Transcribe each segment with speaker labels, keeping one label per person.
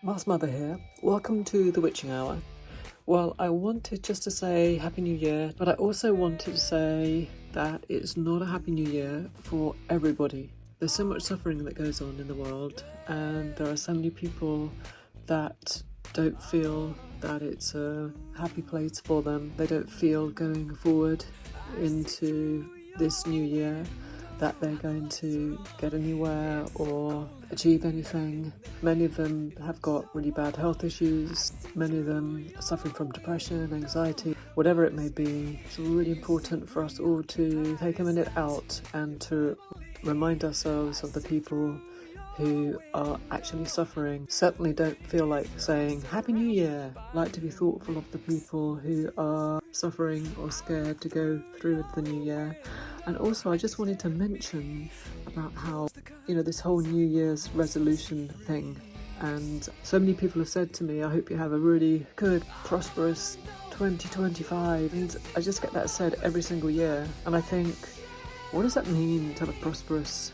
Speaker 1: Mars Mother here. Welcome to the Witching Hour. Well, I wanted just to say Happy New Year, but I also wanted to say that it's not a Happy New Year for everybody. There's so much suffering that goes on in the world, and there are so many people that don't feel that it's a happy place for them. They don't feel going forward into this new year that they're going to get anywhere or achieve anything. Many of them have got really bad health issues. Many of them are suffering from depression, anxiety, whatever it may be. It's really important for us all to take a minute out and to remind ourselves of the people who are actually suffering. Certainly don't feel like saying Happy New Year. Like to be thoughtful of the people who are suffering or scared to go through with the new year. And also I just wanted to mention about how, this whole New Year's resolution thing. And so many people have said to me, I hope you have a really good, prosperous 2025. And I just get that said every single year. And I think, what does that mean to have a prosperous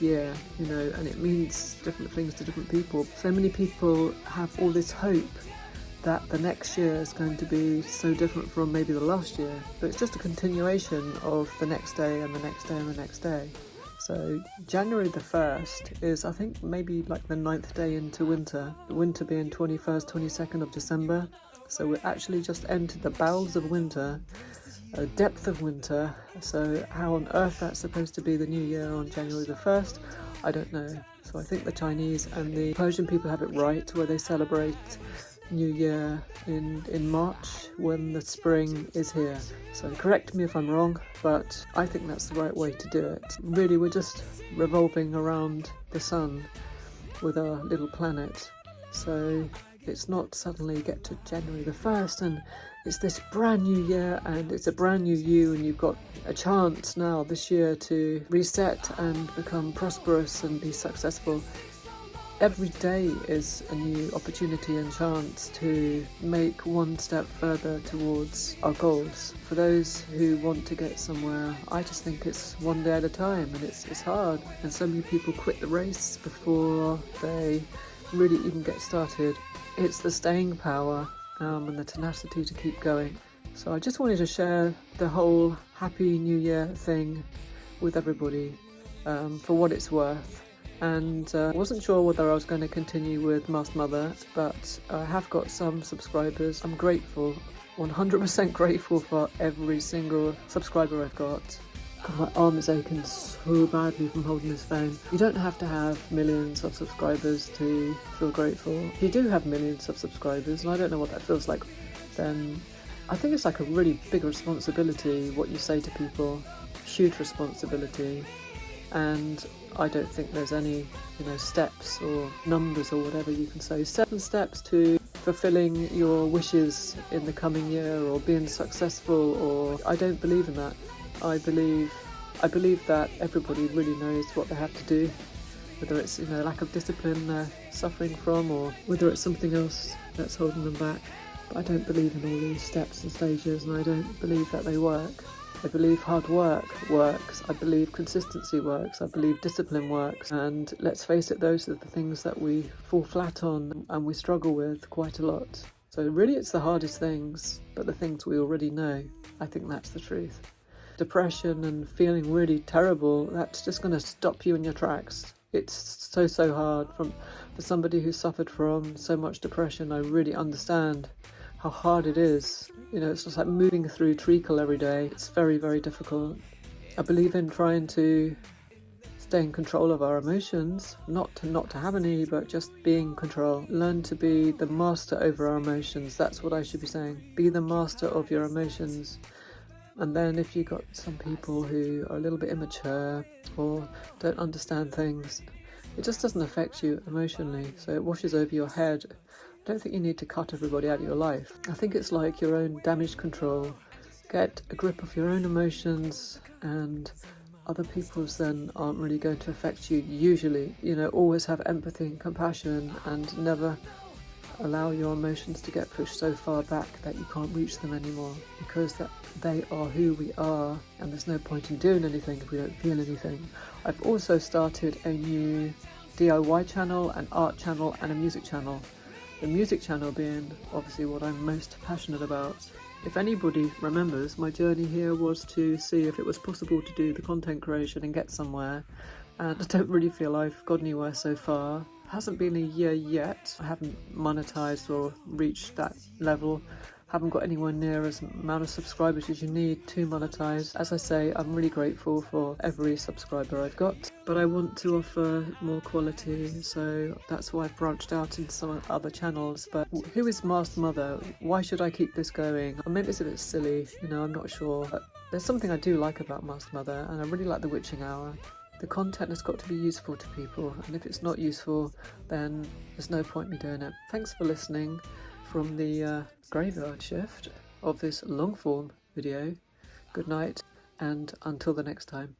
Speaker 1: year? And it means different things to different people. So many people have all this hope that the next year is going to be so different from maybe the last year, but it's just a continuation of the next day and the next day and the next day. So January the 1st is, I think, maybe like the 9th day into winter, the winter being 21st, 22nd of December. So we're actually just entered the bowels of winter, a depth of winter. So how on earth that's supposed to be the new year on January the 1st, I don't know. So I think the Chinese and the Persian people have it right, where they celebrate New Year in March when the spring is here. So correct me if I'm wrong, but I think that's the right way to do it. Really, we're just revolving around the sun with our little planet. So it's not suddenly get to January the 1st and it's this brand new year and it's a brand new you, and you've got a chance now this year to reset and become prosperous and be successful. Every day is a new opportunity and chance to make one step further towards our goals. For those who want to get somewhere, I just think it's one day at a time, and it's hard. And so many people quit the race before they really even get started. It's the staying power and the tenacity to keep going. So I just wanted to share the whole Happy New Year thing with everybody for what it's worth. And wasn't sure whether I was going to continue with Mars Mother, but I have got some subscribers. I'm grateful, 100% grateful for every single subscriber I've got. God, my arm is aching so badly from holding this phone. You don't have to have millions of subscribers to feel grateful. If you do have millions of subscribers, and I don't know what that feels like, then I think it's like a really big responsibility what you say to people, huge responsibility. And I don't think there's any, steps or numbers or whatever you can say. 7 steps to fulfilling your wishes in the coming year or being successful, or I don't believe in that. I believe that everybody really knows what they have to do, whether it's, lack of discipline they're suffering from, or whether it's something else that's holding them back. But I don't believe in all these steps and stages, and I don't believe that they work. I believe hard work works, I believe consistency works, I believe discipline works, and let's face it, those are the things that we fall flat on and we struggle with quite a lot. So really it's the hardest things, but the things we already know. I think that's the truth. Depression and feeling really terrible, that's just going to stop you in your tracks. It's so hard for somebody who suffered from so much depression. I really understand how hard it is. It's just like moving through treacle every day. It's very, very difficult. I believe in trying to stay in control of our emotions, not to have any, but just be in control. Learn to be the master over our emotions. That's what I should be saying. Be the master of your emotions. And then if you've got some people who are a little bit immature or don't understand things, it just doesn't affect you emotionally, so it washes over your head. I don't think you need to cut everybody out of your life. I think it's like your own damage control. Get a grip of your own emotions, and other people's then aren't really going to affect you usually. Always have empathy and compassion, and never allow your emotions to get pushed so far back that you can't reach them anymore, because that they are who we are, and there's no point in doing anything if we don't feel anything. I've also started a new DIY channel, an art channel and a music channel. The music channel being obviously what I'm most passionate about. If anybody remembers, my journey here was to see if it was possible to do the content creation and get somewhere, and I don't really feel I've got anywhere so far. Hasn't been a year yet. I haven't monetized or reached that level. Haven't got anywhere near as amount of subscribers as you need to monetize. As I say, I'm really grateful for every subscriber I've got, but I want to offer more quality, so that's why I've branched out into some other channels. But who is Masked Mother? Why should I keep this going? Or maybe it's a bit silly, you know, I'm not sure. But there's something I do like about Masked Mother, and I really like the Witching Hour. The content has got to be useful to people, and if it's not useful, then there's no point me doing it. Thanks for listening from the graveyard shift of this long form video. Good night, and until the next time.